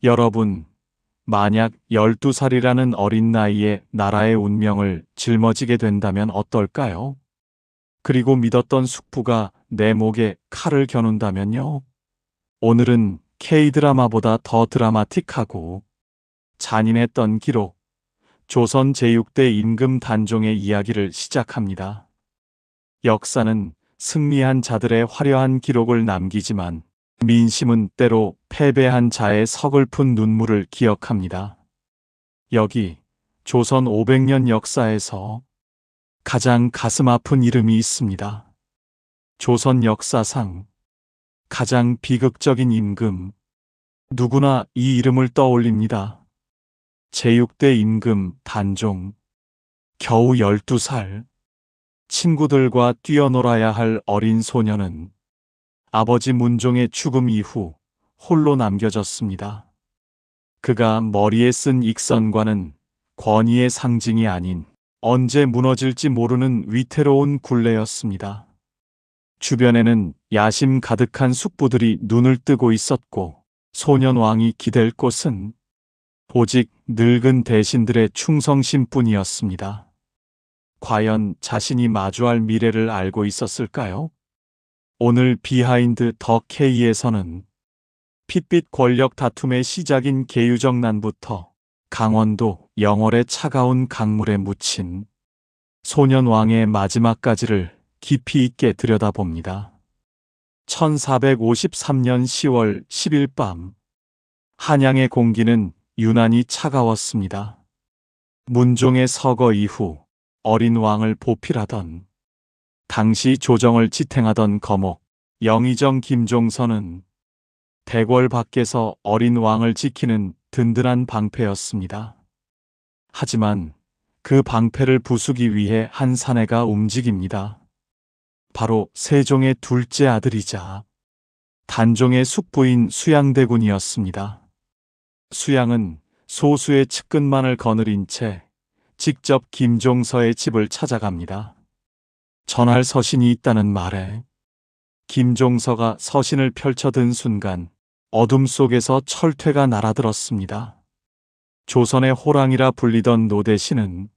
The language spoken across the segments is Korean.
여러분, 만약 12살이라는 어린 나이에 나라의 운명을 짊어지게 된다면 어떨까요? 그리고 믿었던 숙부가 내 목에 칼을 겨눈다면요? 오늘은 K드라마보다 더 드라마틱하고 잔인했던 기록, 조선 제6대 임금 단종의 이야기를 시작합니다. 역사는 승리한 자들의 화려한 기록을 남기지만 민심은 때로 패배한 자의 서글픈 눈물을 기억합니다. 여기 조선 500년 역사에서 가장 가슴 아픈 이름이 있습니다. 조선 역사상 가장 비극적인 임금. 누구나 이 이름을 떠올립니다. 제6대 임금 단종. 겨우 12살. 친구들과 뛰어놀아야 할 어린 소녀는 아버지 문종의 죽음 이후 홀로 남겨졌습니다. 그가 머리에 쓴 익선과는 권위의 상징이 아닌 언제 무너질지 모르는 위태로운 굴레였습니다. 주변에는 야심 가득한 숙부들이 눈을 뜨고 있었고 소년왕이 기댈 곳은 오직 늙은 대신들의 충성심뿐이었습니다. 과연 자신이 마주할 미래를 알고 있었을까요? 오늘 비하인드 더 K에서는 핏빛 권력 다툼의 시작인 계유정난부터 강원도 영월의 차가운 강물에 묻힌 소년왕의 마지막까지를 깊이 있게 들여다봅니다. 1453년 10월 10일 밤, 한양의 공기는 유난히 차가웠습니다. 문종의 서거 이후 어린 왕을 보필하던, 당시 조정을 지탱하던 거목 영의정 김종선은 대궐 밖에서 어린 왕을 지키는 든든한 방패였습니다. 하지만 그 방패를 부수기 위해 한 사내가 움직입니다. 바로 세종의 둘째 아들이자 단종의 숙부인 수양대군이었습니다. 수양은 소수의 측근만을 거느린 채 직접 김종서의 집을 찾아갑니다. 전할 서신이 있다는 말에 김종서가 서신을 펼쳐든 순간 어둠 속에서 철퇴가 날아들었습니다. 조선의 호랑이라 불리던 노대신은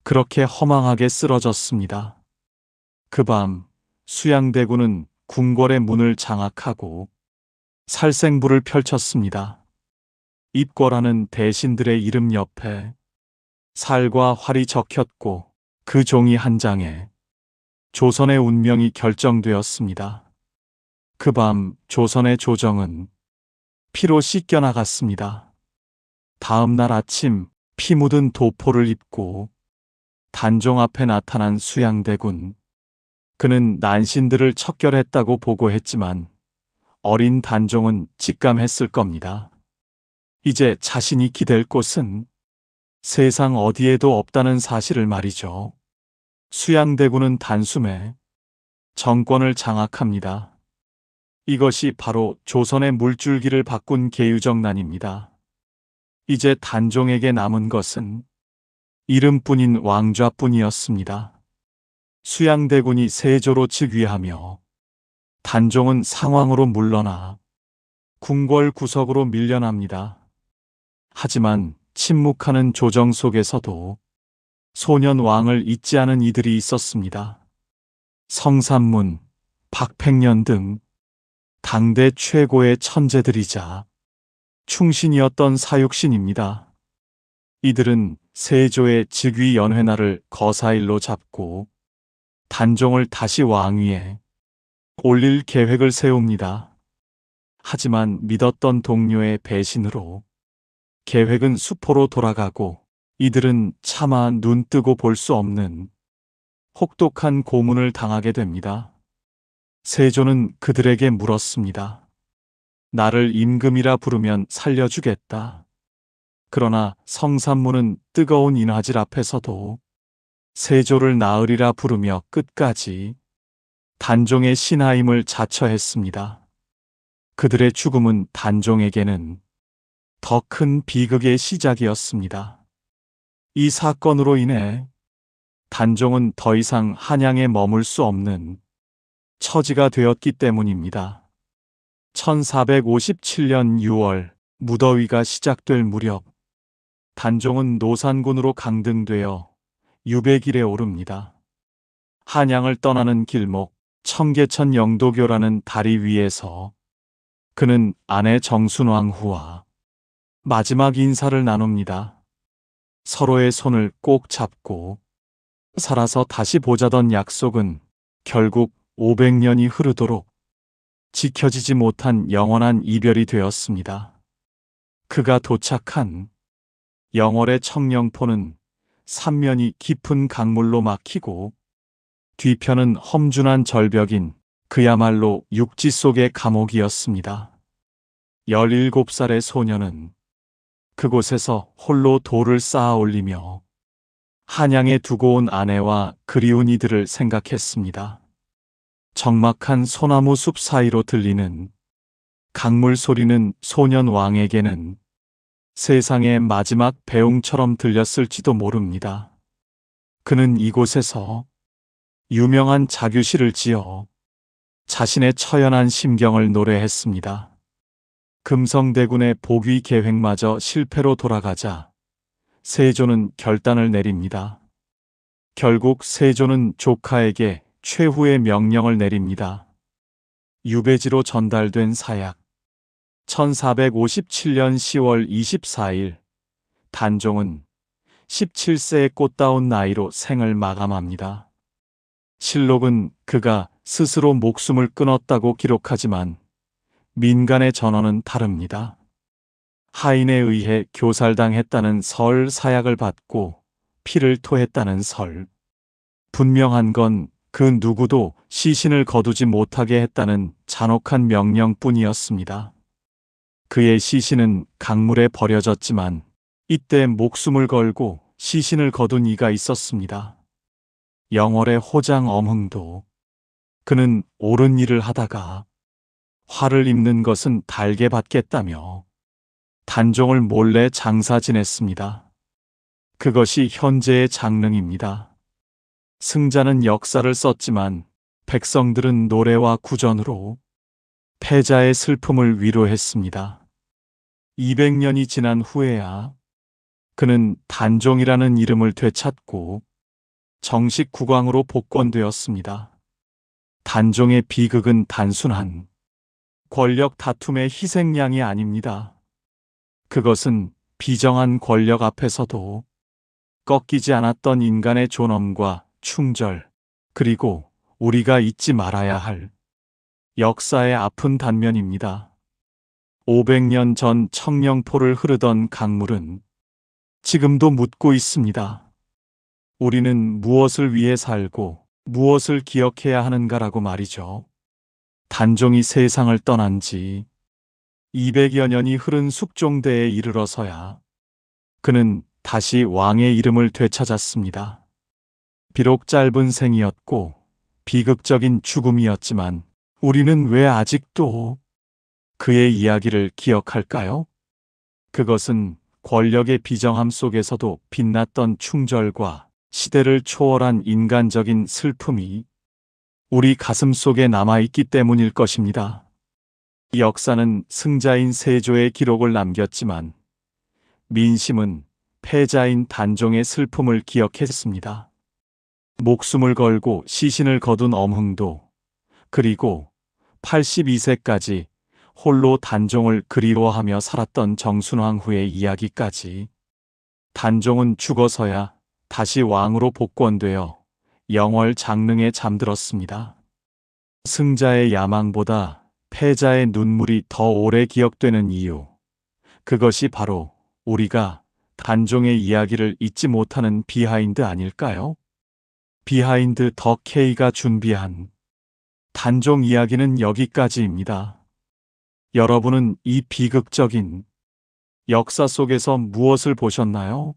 그렇게 허망하게 쓰러졌습니다. 그 밤 수양대군은 궁궐의 문을 장악하고 살생부를 펼쳤습니다. 입궐하는 대신들의 이름 옆에 살과 활이 적혔고 그 종이 한 장에 조선의 운명이 결정되었습니다. 그 밤 조선의 조정은 피로 씻겨나갔습니다. 다음 날 아침 피 묻은 도포를 입고 단종 앞에 나타난 수양대군. 그는 난신들을 척결했다고 보고했지만 어린 단종은 직감했을 겁니다. 이제 자신이 기댈 곳은 세상 어디에도 없다는 사실을 말이죠. 수양대군은 단숨에 정권을 장악합니다. 이것이 바로 조선의 물줄기를 바꾼 계유정난입니다. 이제 단종에게 남은 것은 이름뿐인 왕좌뿐이었습니다. 수양대군이 세조로 즉위하며 단종은 상황으로 물러나 궁궐 구석으로 밀려납니다. 하지만 침묵하는 조정 속에서도 소년 왕을 잊지 않은 이들이 있었습니다. 성삼문, 박팽년 등 당대 최고의 천재들이자 충신이었던 사육신입니다. 이들은 세조의 즉위 연회날을 거사일로 잡고 단종을 다시 왕위에 올릴 계획을 세웁니다. 하지만 믿었던 동료의 배신으로 계획은 수포로 돌아가고 이들은 차마 눈 뜨고 볼 수 없는 혹독한 고문을 당하게 됩니다. 세조는 그들에게 물었습니다. 나를 임금이라 부르면 살려주겠다. 그러나 성삼문은 뜨거운 인화질 앞에서도 세조를 나으리라 부르며 끝까지 단종의 신하임을 자처했습니다. 그들의 죽음은 단종에게는 더 큰 비극의 시작이었습니다. 이 사건으로 인해 단종은 더 이상 한양에 머물 수 없는 처지가 되었기 때문입니다. 1457년 6월 무더위가 시작될 무렵 단종은 노산군으로 강등되어 유백일에 오릅니다. 한양을 떠나는 길목 청계천 영도교라는 다리 위에서 그는 아내 정순왕후와 마지막 인사를 나눕니다. 서로의 손을 꼭 잡고 살아서 다시 보자던 약속은 결국 500년이 흐르도록 지켜지지 못한 영원한 이별이 되었습니다. 그가 도착한 영월의 청령포는 삼면이 깊은 강물로 막히고 뒤편은 험준한 절벽인 그야말로 육지 속의 감옥이었습니다. 17살의 소녀는 그곳에서 홀로 돌을 쌓아 올리며 한양에 두고 온 아내와 그리운 이들을 생각했습니다. 적막한 소나무 숲 사이로 들리는 강물 소리는 소년 왕에게는 세상의 마지막 배웅처럼 들렸을지도 모릅니다. 그는 이곳에서 유명한 자규시를 지어 자신의 처연한 심경을 노래했습니다. 금성대군의 복위 계획마저 실패로 돌아가자 세조는 결단을 내립니다. 결국 세조는 조카에게 최후의 명령을 내립니다. 유배지로 전달된 사약 1457년 10월 24일 단종은 17세의 꽃다운 나이로 생을 마감합니다. 실록은 그가 스스로 목숨을 끊었다고 기록하지만 민간의 전언은 다릅니다. 하인에 의해 교살당했다는 설 사약을 받고 피를 토했다는 설. 분명한 건 그 누구도 시신을 거두지 못하게 했다는 잔혹한 명령뿐이었습니다. 그의 시신은 강물에 버려졌지만 이때 목숨을 걸고 시신을 거둔 이가 있었습니다. 영월의 호장 엄흥도. 그는 옳은 일을 하다가 화를 입는 것은 달게 받겠다며 단종을 몰래 장사 지냈습니다. 그것이 현재의 장릉입니다. 승자는 역사를 썼지만 백성들은 노래와 구전으로 패자의 슬픔을 위로했습니다. 200년이 지난 후에야 그는 단종이라는 이름을 되찾고 정식 국왕으로 복권되었습니다. 단종의 비극은 단순한 권력 다툼의 희생양이 아닙니다. 그것은 비정한 권력 앞에서도 꺾이지 않았던 인간의 존엄과 충절, 그리고 우리가 잊지 말아야 할 역사의 아픈 단면입니다. 500년 전 청령포를 흐르던 강물은 지금도 묻고 있습니다. 우리는 무엇을 위해 살고 무엇을 기억해야 하는가라고 말이죠. 단종이 세상을 떠난 지 200여 년이 흐른 숙종대에 이르러서야 그는 다시 왕의 이름을 되찾았습니다. 비록 짧은 생이었고 비극적인 죽음이었지만 우리는 왜 아직도 그의 이야기를 기억할까요? 그것은 권력의 비정함 속에서도 빛났던 충절과 시대를 초월한 인간적인 슬픔이 우리 가슴 속에 남아있기 때문일 것입니다. 이 역사는 승자인 세조의 기록을 남겼지만 민심은 패자인 단종의 슬픔을 기억했습니다. 목숨을 걸고 시신을 거둔 엄흥도, 그리고 82세까지 홀로 단종을 그리워하며 살았던 정순왕후의 이야기까지. 단종은 죽어서야 다시 왕으로 복권되어 영월 장릉에 잠들었습니다. 승자의 야망보다 패자의 눈물이 더 오래 기억되는 이유. 그것이 바로 우리가 단종의 이야기를 잊지 못하는 비하인드 아닐까요? 비하인드 더 K가 준비한 단종 이야기는 여기까지입니다. 여러분은 이 비극적인 역사 속에서 무엇을 보셨나요?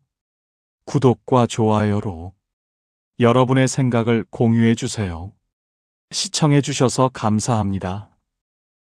구독과 좋아요로 여러분의 생각을 공유해 주세요. 시청해 주셔서 감사합니다.